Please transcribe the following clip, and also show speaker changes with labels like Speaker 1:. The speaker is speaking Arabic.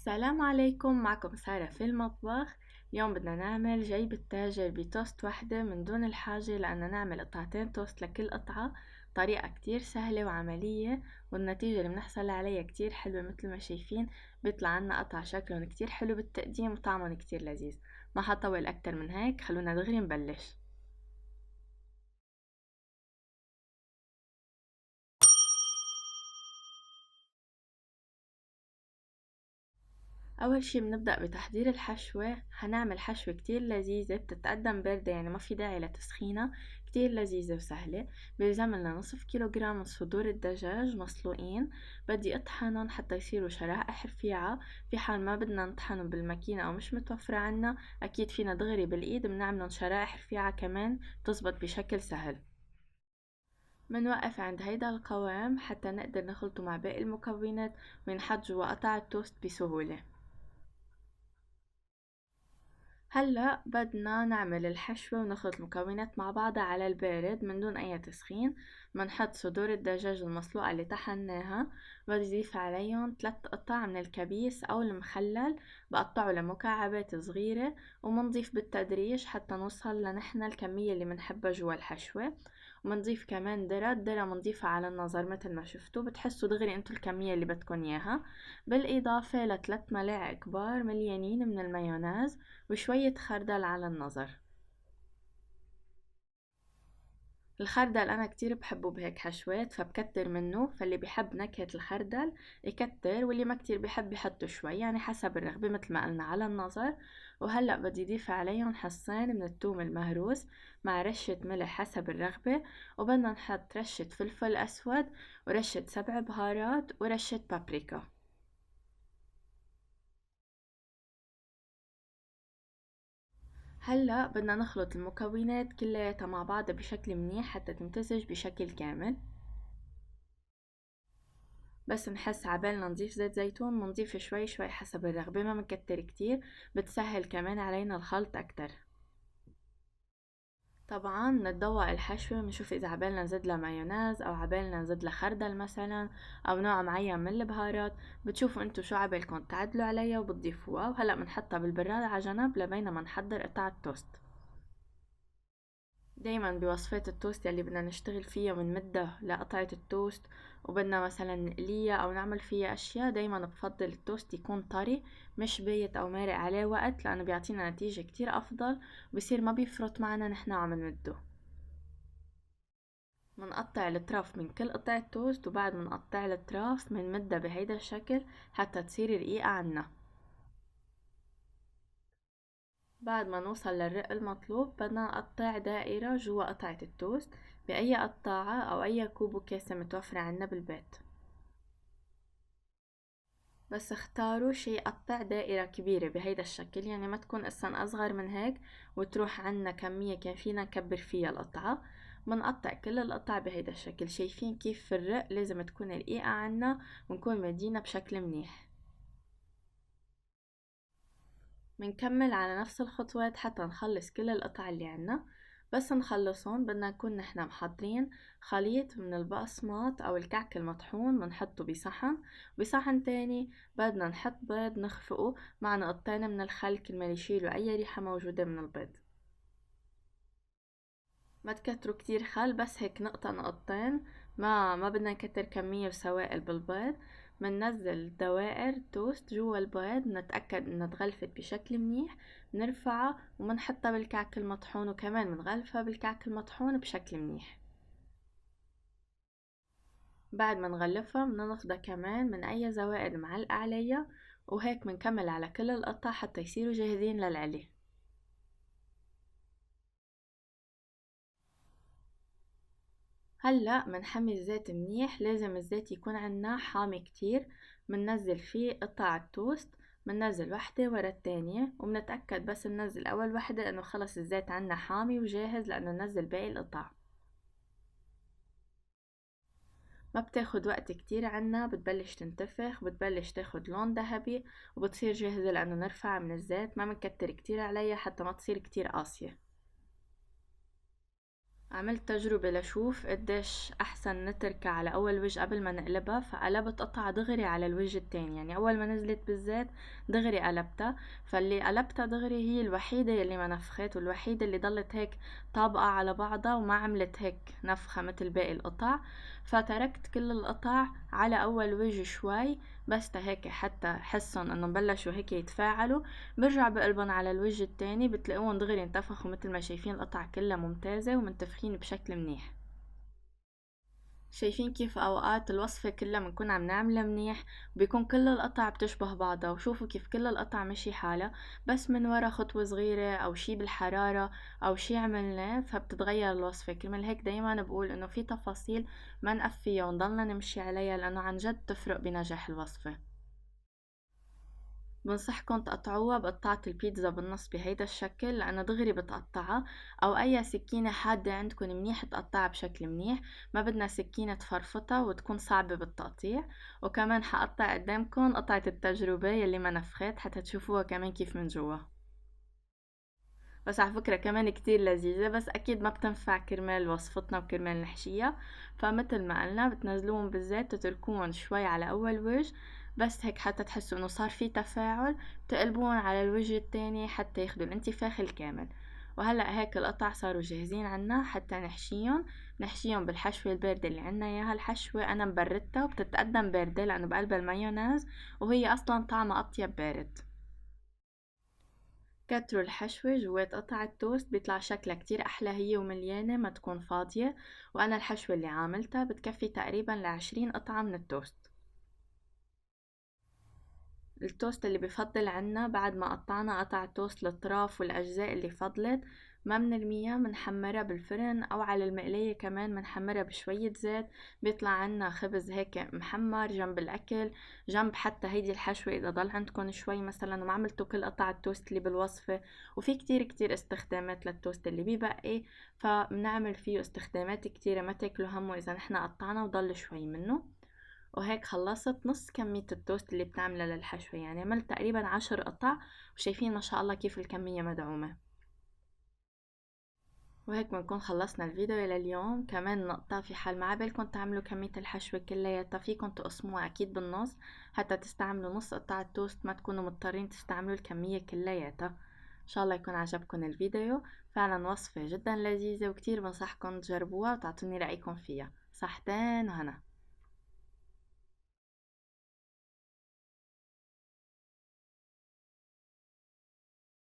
Speaker 1: السلام عليكم، معكم سارة في المطبخ. اليوم بدنا نعمل جيب التاجر بتوست واحدة من دون الحاجة لأننا نعمل قطعتين توست لكل قطعة. طريقة كتير سهلة وعملية، والنتيجة اللي بنحصل عليها كتير حلوة. مثل ما شايفين بيطلع عنا قطع شكلهم كتير حلو بالتقديم وطعمهم كتير لذيذ. ما حطول أكتر من هيك، خلونا دغري نبلش. اول شي بنبدأ بتحضير الحشوة. هنعمل حشوة كتير لذيذة بتتقدم باردة، يعني ما في داعي لتسخينها، كتير لذيذة وسهلة. بيلزملنا نصف كيلوغرام من صدور الدجاج مسلوقين. بدي اطحنهم حتى يصيروا شرائح رفيعة. في حال ما بدنا نطحنهم بالماكينة او مش متوفرة عنا، اكيد فينا دغري بالايد بنعملهم شرائح رفيعة كمان، تزبط بشكل سهل. منوقف عند هيدا القوام حتى نقدر نخلطه مع باقي المكونات وينحط جوا قطع التوست بسهولة. هلأ بدنا نعمل الحشوة ونخلط المكونات مع بعضها على البارد من دون أي تسخين. بنحط صدور الدجاج المسلوقة اللي طحناها، بضيف عليهم 3 قطع من الكبيس أو المخلل، بقطعه لمكعبات صغيرة، ومنضيف بالتدريج حتى نوصل لنحن الكمية اللي منحبها جوا الحشوة. ومنضيف كمان درة منضيفها على النظر مثل ما شفتوا، بتحسوا دغري انتو الكمية اللي بدكن اياها. بالإضافة ل3 ملاعق كبار مليانين من المايونيز وشوية خردل على النظر. الخردل أنا كتير بحبه بهيك حشوات فبكتر منه، فاللي بيحب نكهة الخردل يكتر، واللي ما كتير بيحب يحطه شوي، يعني حسب الرغبة مثل ما قلنا على النظر. وهلأ بدي ضيف عليهم حصين من الثوم المهروس مع رشة ملح حسب الرغبة، وبدنا نحط رشة فلفل أسود ورشة 7 بهارات ورشة بابريكا. هلأ بدنا نخلط المكونات كلياتها مع بعض بشكل منيح حتى تمتزج بشكل كامل. بس نحس عبالنا نضيف زيت زيتون منضيف شوي شوي حسب الرغبة، ما منكتر كتير، بتسهل كمان علينا الخلط أكتر. طبعا نتذوق الحشوة، بنشوف إذا عبالنا نزيدلها مايونيز أو عبالنا نزيدلها خردل مثلا أو نوع معين من البهارات. بتشوفوا انتو شو عبالكم تعدلوا عليها وبتضيفوها. وهلأ بنحطها بالبراد على جنب لبينما نحضر قطع التوست. دايما بوصفات التوست يلي بدنا نشتغل فيها ونمدها لقطعة التوست وبدنا مثلا نقليها او نعمل فيها اشياء، دايما بفضل التوست يكون طري مش بايت او مارق عليه وقت، لانه بيعطينا نتيجة كتير افضل وبصير ما بيفرط معنا نحنا عم نمده. منقطع الأطراف من كل قطعة توست، وبعد منقطع الأطراف منمدها بهيدا الشكل حتى تصير رقيقة عنا. بعد ما نوصل للرق المطلوب بدنا نقطع دائرة جوا قطعة التوست بأي قطاعة أو أي كوب وكاسة متوفرة عنا بالبيت. بس اختاروا شي يقطع دائرة كبيرة بهيدا الشكل، يعني ما تكون أصلا أصغر من هيك وتروح عنا كمية كان فينا نكبر فيها القطعة. بنقطع كل القطع بهيدا الشكل. شايفين كيف في الرق لازم تكون رقيقة عنا ونكون مدينة بشكل منيح. بنكمل على نفس الخطوات حتى نخلص كل القطع اللي عنا. بس نخلصون بدنا نكون نحنا محضرين خليط من البقسماط او الكعك المطحون، بنحطه بصحن تاني بدنا نحط بيض نخفقه مع نقطتين من الخل كرمال يشيلوا اي ريحة موجودة من البيض. ما تكتروا كتير خل، بس هيك نقطة نقطتين، ما بدنا نكتر كمية وسوائل بالبيض. مننزل دوائر توست جوا البيض، نتأكد انها تغلفت بشكل منيح، بنرفعها ومنحطها بالكعك المطحون، وكمان منغلفها بالكعك المطحون بشكل منيح. بعد ما نغلفها بدنا ناخدها كمان من اي زوائد معلقة عليها، وهيك منكمل على كل القطع حتى يصيروا جاهزين للعلي. هلأ منحمي الزيت منيح، لازم الزيت يكون عنا حامي كتير. مننزل فيه قطع التوست، مننزل وحدة ورا التانية، ومنتأكد بس ننزل أول وحدة إنه خلص الزيت عنا حامي وجاهز لأنه ننزل باقي القطع. ما بتاخد وقت كتير عنا، بتبلش تنتفخ وبتبلش تاخد لون ذهبي وبتصير جاهزة لأنه نرفع من الزيت. ما منكتر كتير عليها حتى ما تصير كتير قاسية. عملت تجربة لشوف قديش أحسن نتركها على أول وجه قبل ما نقلبها، فقلبت قطعة دغري على الوجه التاني، يعني أول ما نزلت بالزيت دغري قلبتها. فاللي قلبتها دغري هي الوحيدة اللي ما نفخت، والوحيدة اللي ضلت هيك طابقة على بعضها وما عملت هيك نفخة مثل باقي القطع. فتركت كل القطع على أول وجه شوي بس هيك حتى حسن انه بلشوا هيك يتفاعلوا. برجع بقلبن على الوجه التاني بتلاقوهم دغري انتفخوا مثل ما شايفين القطع كلها ممتازة ومنتفخين بشكل منيح. شايفين كيف اوقات الوصفة كلها بنكون عم نعملها منيح وبيكون كل القطع بتشبه بعضها، وشوفوا كيف كل القطع مشي حالها، بس من ورا خطوة صغيرة او شي بالحرارة او شي عملناه فبتتغير الوصفة. كرمال هيك دايما بقول انه في تفاصيل ما نقفيها ونضلنا نمشي عليها لانه عن جد تفرق بنجاح الوصفة. بنصحكن تقطعوها بقطعة البيتزا بالنص بهيدا الشكل لأنها دغري بتقطعها، أو أي سكينة حادة عندكن منيح تقطعها بشكل منيح، ما بدنا سكينة تفرفطها وتكون صعبة بالتقطيع. وكمان حقطع قدامكن قطعة التجربة يلي ما نفخت حتى تشوفوها كمان كيف من جوا. بس على فكرة كمان كتير لذيذة، بس أكيد ما بتنفع كرمال وصفتنا وكرمال نحشيها. فمثل ما قلنا بتنزلوهم بالزيت تتركوهم شوي على أول وجه بس هيك حتى تحسوا انه صار في تفاعل، تقلبوهم على الوجه التاني حتى ياخدوا الانتفاخ الكامل. وهلأ هيك القطع صاروا جاهزين عنا حتى نحشيهم بالحشوة الباردة اللي عنا اياها. الحشوة انا مبردتها وبتتقدم باردة لانه بقلبها المايونيز وهي اصلا طعمها اطيب بارد. كتروا الحشوة جوات قطع التوست بيطلع شكلها كتير أحلى هي ومليانة ما تكون فاضية. وأنا الحشوة اللي عاملتها بتكفي تقريبا ل20 قطعة من التوست. التوست اللي بفضل عنا بعد ما قطعنا قطع التوست الأطراف والأجزاء اللي فضلت ما بنرميها، بنحمرها بالفرن أو على المقلاية كمان بنحمرها بشوية زيت. بيطلع عنا خبز هيك محمر جنب الأكل، جنب حتى هيدي الحشوة إذا ضل عندكن شوي مثلا وما عملتوا كل قطع التوست اللي بالوصفة. وفي كتير كتير استخدامات للتوست اللي بيبقي، فبنعمل فيه استخدامات كتيرة ما تاكلوا همه إذا نحنا قطعنا وضل شوي منه. وهيك خلصت نص كمية التوست اللي بتعملها للحشوة، يعني عملت تقريبا 10 قطع. وشايفين ما شاء الله كيف الكمية مدعومة. وهيك بنكون خلصنا الفيديو لليوم. كمان نقطة، في حال ما عبالكم تعملوا كمية الحشوة كلياتها فيكم تقسموها أكيد بالنص حتى تستعملوا نص قطعة توست، ما تكونوا مضطرين تستعملوا الكمية كلياتها. إن شاء الله يكون عجبكم الفيديو. فعلا وصفة جدا لذيذة وكتير بنصحكم تجربوها وتعطوني رأيكم فيها. صحتين وهنا.